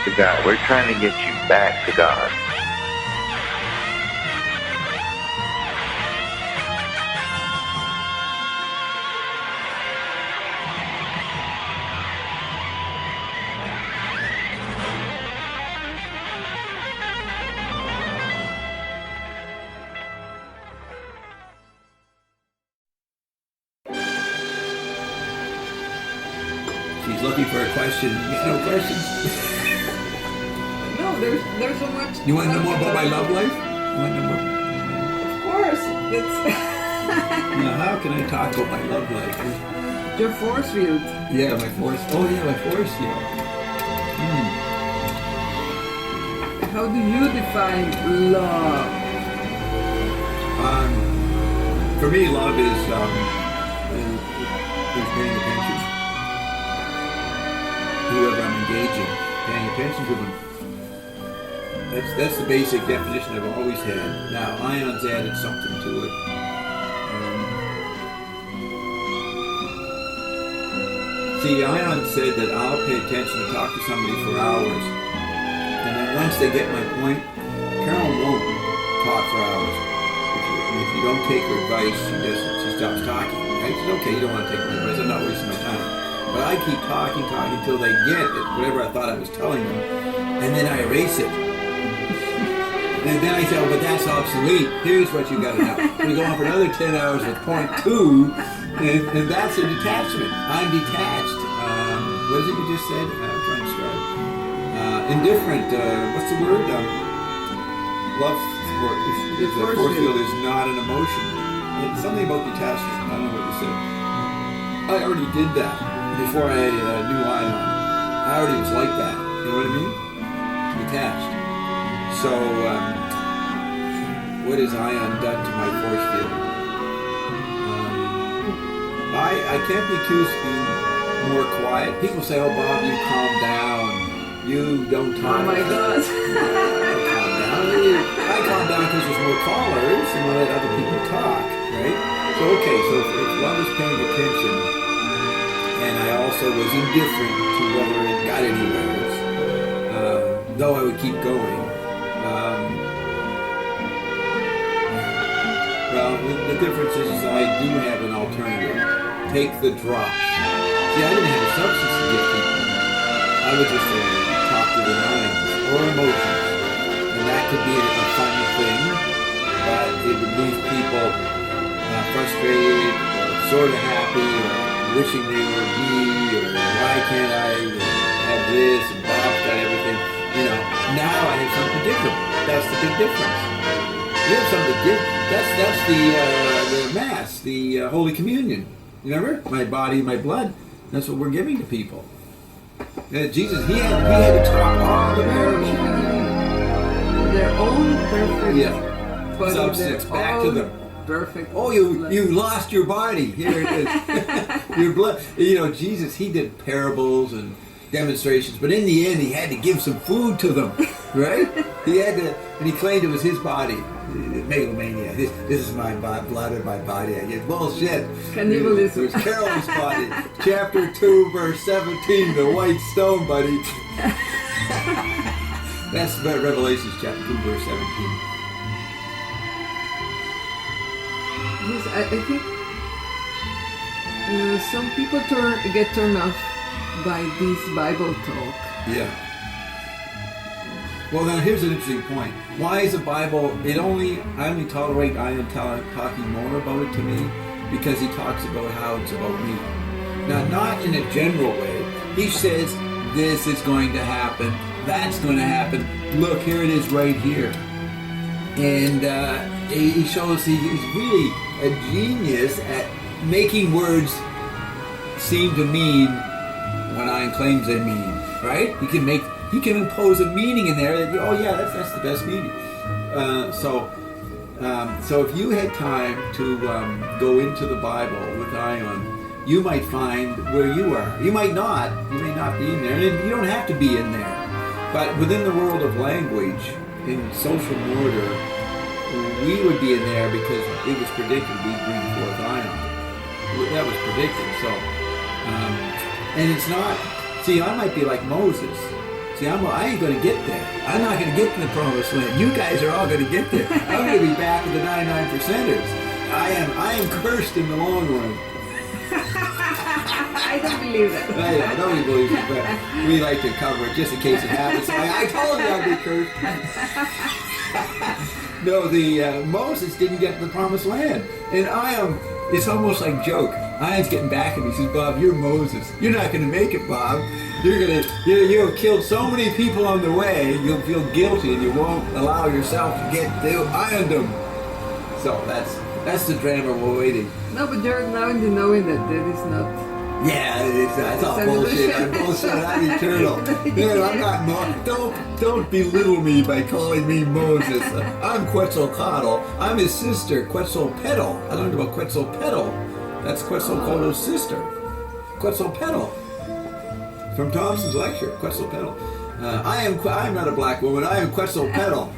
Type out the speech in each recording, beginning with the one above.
to God. We're trying to get you back to God. She's looking for a question. You got no questions? No, there's so much. You want to know more about my love life? You want to know more? Of course. That's Now, how can I talk about my love life? your force field. Yeah, my force. Oh, yeah, my force field. How do you define love? For me, love is paying attention. Whoever I'm engaging, paying attention to them. That's the basic definition I've always had. Now, Ion's added something to it. See, Ion said that I'll pay attention to talk to somebody for hours, and then once they get my point, Carol won't talk for hours. If you don't take her advice, she stops talking. Right? She says, okay, you don't want to take my advice, I'm not wasting my time. But I keep talking until they get it, whatever I thought I was telling them, and then I erase it. And then I say, oh, but that's obsolete. Here's what you got to know. We go on for another 10 hours with point 2, and that's a detachment. I'm detached. What is it you just said? I'm trying to describe. Indifferent. What's the word? Love. The force field is not an emotion. It's something about detachment. I don't know what you said. I already did that before I knew Ion. I already was like that. You know what I mean? Detached. So, what has Ion done to my force field? I can't be accused of being more quiet. People say, oh, Bob, you calm down. You don't talk. Oh, my God. I calm down because there's more callers and I let other people talk, right? So, okay, so if love is paying attention, and I also was indifferent to whether it got anywhere, though I would keep going. Well, the difference is I do have an alternative. Take the drops. See, I didn't have a substance to give people. I would just talk to their minds or emotions. And that could be a fun thing, but it would leave people frustrated or sort of happy or wishing they were me or why can't I have this and Bob's got everything. You know, now I have something different. That's the big difference. You have something different. That's the Mass, the Holy Communion. You remember? My body, my blood. That's what we're giving to people. Jesus, he had to talk all the marriage. Their own perfect substance back to them. Perfect. Oh, you lost your body. Here it is. Your blood. You know, Jesus, he did parables and demonstrations, but in the end, he had to give some food to them, right? He had to, and he claimed it was his body. Megalomania. This is my blood or my body. I get bullshit. Cannibalism. It was Carol's body. Chapter 2, verse 17, the white stone, buddy. That's Revelations chapter 2, verse 17. Yes, I think some people get turned off by this Bible talk. Yeah. Well, now here's an interesting point. Why is the Bible? I only tolerate Ion talking more about it to me because he talks about how it's about me. Now, not in a general way. He says this is going to happen, that's going to happen. Look, here it is right here. And he shows he's really a genius at making words seem to mean what Ion claims they mean, right? He can impose a meaning in there that, oh yeah, that's the best meaning. So if you had time to go into the Bible with Ion, you might find where you are. You may not be in there, and you don't have to be in there. But within the world of language, in social order, we would be in there because it was predicted we'd bring forth Ion. That was predicted. So, and it's not. See, I might be like Moses. See, I ain't going to get there. I'm not going to get to the promised land. You guys are all going to get there. I'm going to be back with the 99%ers. I am cursed in the long run. I don't believe that. I don't believe it, but we like to cover it just in case it happens. I told you I'd be cursed. No, Moses didn't get to the promised land. And it's almost like joke. Ian's getting back at me. He says, Bob, you're Moses. You're not going to make it, Bob. You have killed so many people on the way, you'll feel guilty and you won't allow yourself to get to Iandom. So that's the drama we're waiting. No, but you're now in the knowing that is not. Yeah, it's all bullshit. I'm bullshit. I'm eternal. Man, I'm not. Don't belittle me by calling me Moses. I'm Quetzalcoatl. I'm his sister, Quetzalpetl. I learned about Quetzalpetl. That's Quetzalcoatl's sister, Quetzalpetl. From Thompson's lecture, Quetzalpetl. I'm not a black woman. I am Quetzalpetl.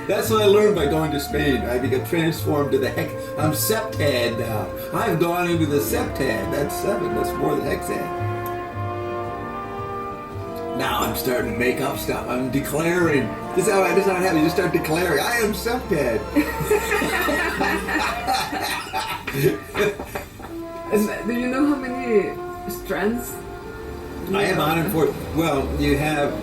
That's what I learned by going to Spain. I got transformed to the I'm septad now. I've gone into the septad. That's 7. That's more than hexad. Now I'm starting to make up stuff. I'm declaring. This is how it happens. You start declaring. I am septad. And do you know how many strands? I have 140. Well, you have.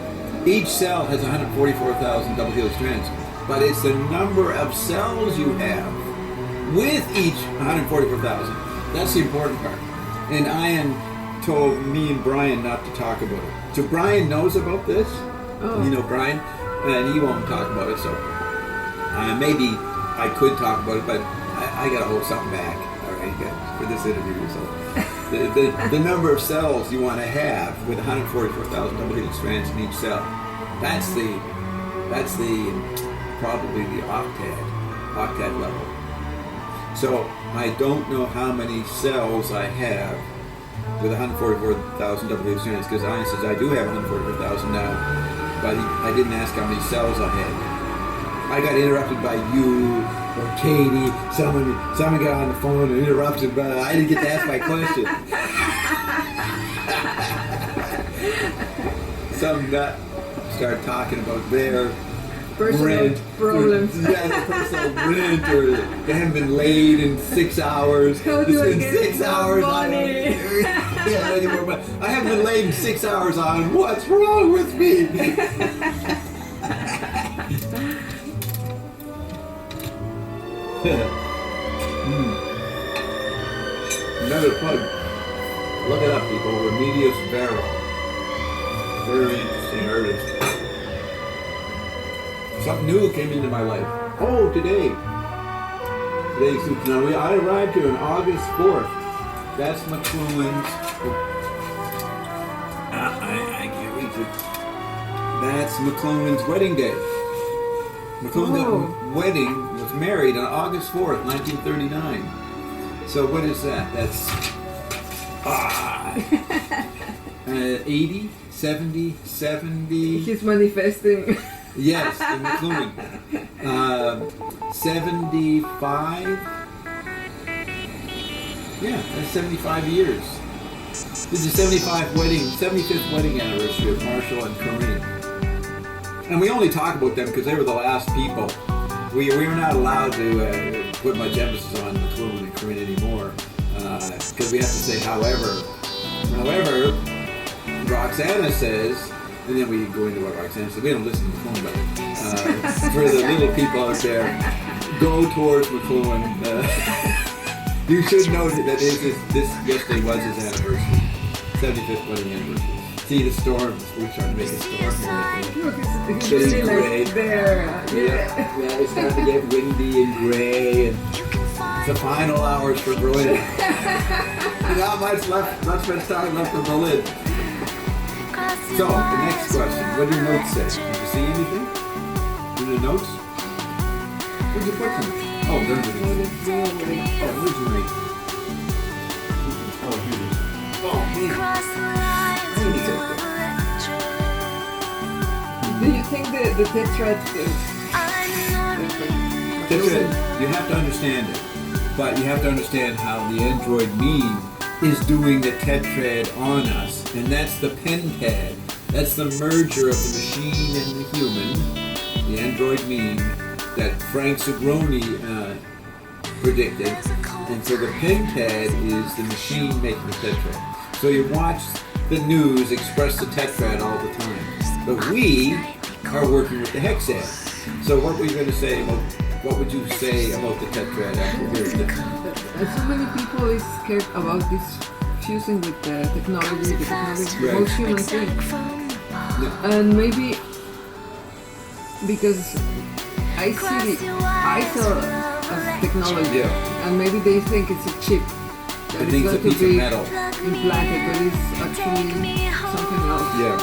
Each cell has 144,000 double helix strands, but it's the number of cells you have with each 144,000. That's the important part. And Ian told me and Brian not to talk about it. So Brian knows about this. Oh. You know Brian, and he won't talk about it. So maybe I could talk about it, but I got to hold something back. All right, guys, for this interview. So. The number of cells you want to have with 144,000 double helix strands in each cell. That's the probably the octet level. So I don't know how many cells I have with 144,000 double helix strands because Ian says I do have 144,000 now, but I didn't ask how many cells I had. I got interrupted by you or Katie. Someone got on the phone and interrupted, but I didn't get to ask my question. Some nut started talking about their Personal rent problems. Yeah, their personal rent, or they haven't been laid in 6 hours. How do I get 6 hours money? Yeah, I need more money. I haven't been laid in 6 hours on. What's wrong with me? Another plug. Look it up, people. Remedios Varo. Very interesting artist. Something new came into my life. Oh, today. Now, I arrived here on August 4th. That's McLuhan's. I can't reach it. That's McLuhan's wedding day. McLuhan's wedding was married on August 4th, 1939. So what is that? That's 80, 70, 70. He's manifesting. Yes, in McLuhan. 75. Yeah, that's 75 years. This is 75th wedding anniversary of Marshall and Corinne. And we only talk about them because they were the last people. We were not allowed to put much emphasis on McLuhan and Corinne anymore because we have to say however. However, Roxana says, and then we go into what Roxana says. We don't listen to McLuhan, but for the little people out there, go towards McLuhan. You should know that this yesterday was his anniversary, 75th wedding anniversary. See the storm? We're trying to make a storm here. Look, it's Getting really gray. like there. Yeah, it's starting to get windy and gray, and it's the final hours for Berlin. Not much time left for Berlin. So, the next question. What do your notes say? Did you see anything? In the notes? Where'd you put them? Oh, there's the notes. Oh, where's your notes? Oh, here it is. Oh, man. Do you think the tetrad is... You have to understand it. But you have to understand how the android meme is doing the tetrad on us. and that's the pentad. That's the merger of the machine and the human, the android mean, that Frank Zagroni predicted. And so the pentad is the machine making the tetrad. So you watch the news express the tetrad all the time. But we are working with the hexad. So what were you going to say about, what would you say about the tetrad after hearing that? So many people is scared about this fusing with the technology, the most human thing. And maybe because I see the ISO as technology, and maybe they think it's a chip that is going to be implanted, but it's actually something else. Yeah.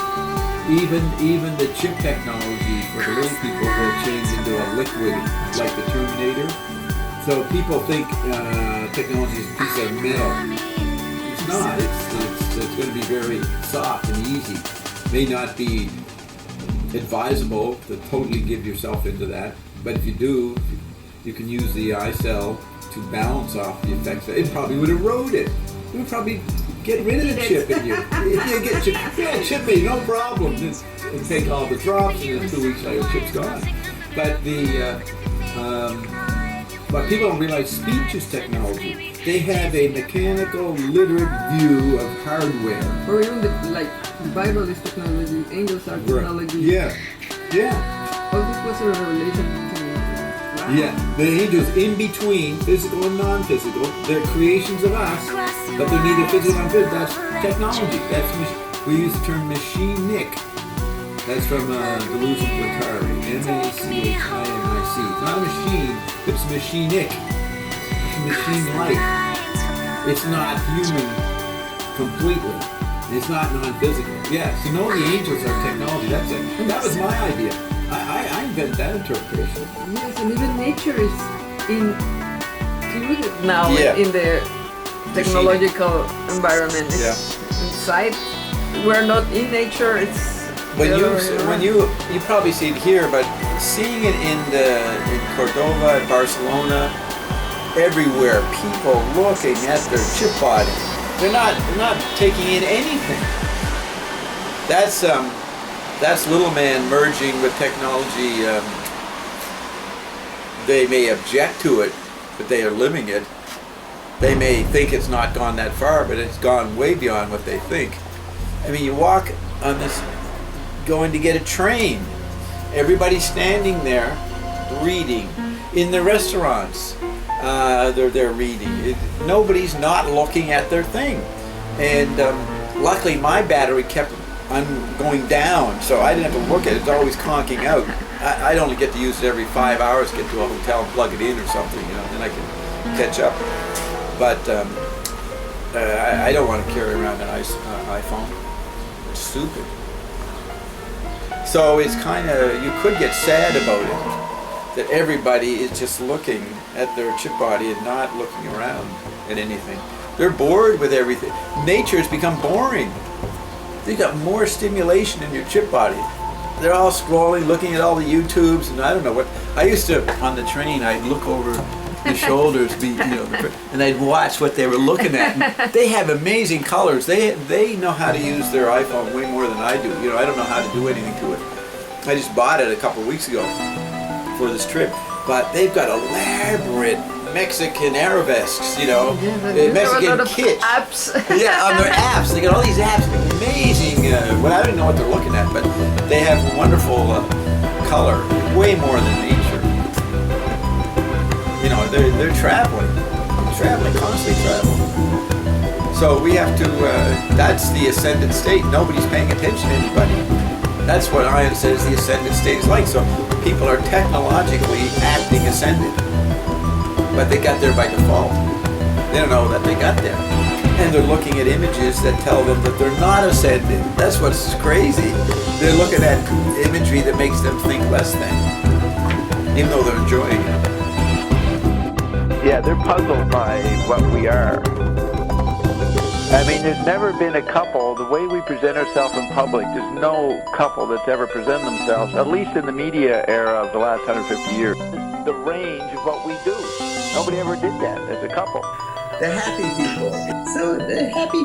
Even the chip technology for the little people will change into a liquid like the Terminator. So people think technology is a piece of metal. It's not. It's going to be very soft and easy. May not be advisable to totally give yourself into that, but if you do, you can use the iCell to balance off the effects. It probably would erode it. It would probably get rid of the chip in you. Chip me, no problem. Just take all the drops, and then 2 weeks later, the chip's gone. But people don't realize speech is technology. They have a mechanical, literate view of hardware. Or even the Bible is technology, angels are technology. Yeah. All this was a revelation to me. Wow. Yeah, the angels in between physical and non-physical, they're creations of us, but they're neither physical nor non-physical. That's technology. We use the term machinic. That's from Deleuze and Guattari, M-A-C-H-I-N-I-C. It's not a machine, it's machinic. It's machine-like. It's not human completely. It's not non-physical. Yeah, so know the angels are technology. That's it. That was my idea. I invented that interpretation. Yes, and even nature is included now in the technological environment. It's inside. We're not in nature. It's when you probably see it here, but seeing it in Cordova, Barcelona, everywhere, people looking at their chip body. They're not taking in anything. That's little man merging with technology. They may object to it, but they are living it. They may think it's not gone that far, but it's gone way beyond what they think. I mean, you walk on this, going to get a train. Everybody's standing there, reading. In the restaurants, they're reading. Nobody's not looking at their thing. And luckily my battery kept on going down, so I didn't have to look at it. It's always conking out. I'd only get to use it every 5 hours, get to a hotel and plug it in or something, then I can catch up. But I don't want to carry around an iPhone. It's stupid. So it's kind of, you could get sad about it, that everybody is just looking at their chip body and not looking around at anything. They're bored with everything. Nature has become boring. You got more stimulation in your chip body. They're all scrolling, looking at all the YouTubes, and I don't know what. I used to, on the train, I'd look over the shoulders, and I'd watch what they were looking at. And they have amazing colors. They know how to use their iPhone way more than I do. I don't know how to do anything to it. I just bought it a couple of weeks ago for this trip, but they've got elaborate Mexican arabesques, Mexican kits. Apps. Yeah, on their apps. They got all these apps, amazing. Well, I don't know what they're looking at, but they have wonderful color, way more than nature. They're traveling, constantly traveling. So we have to. That's the ascended state. Nobody's paying attention to anybody. That's what Ion says the ascended state is like. So people are technologically acting ascended. But they got there by default. They don't know that they got there. And they're looking at images that tell them that they're not ascended. That's what's crazy. They're looking at imagery that makes them think less than, even though they're enjoying it. Yeah, they're puzzled by what we are. I mean, there's never been a couple, the way we present ourselves in public, there's no couple that's ever presented themselves, at least in the media era of the last 150 years, the range of what we do. Nobody ever did that as a couple. The happy people. So the happy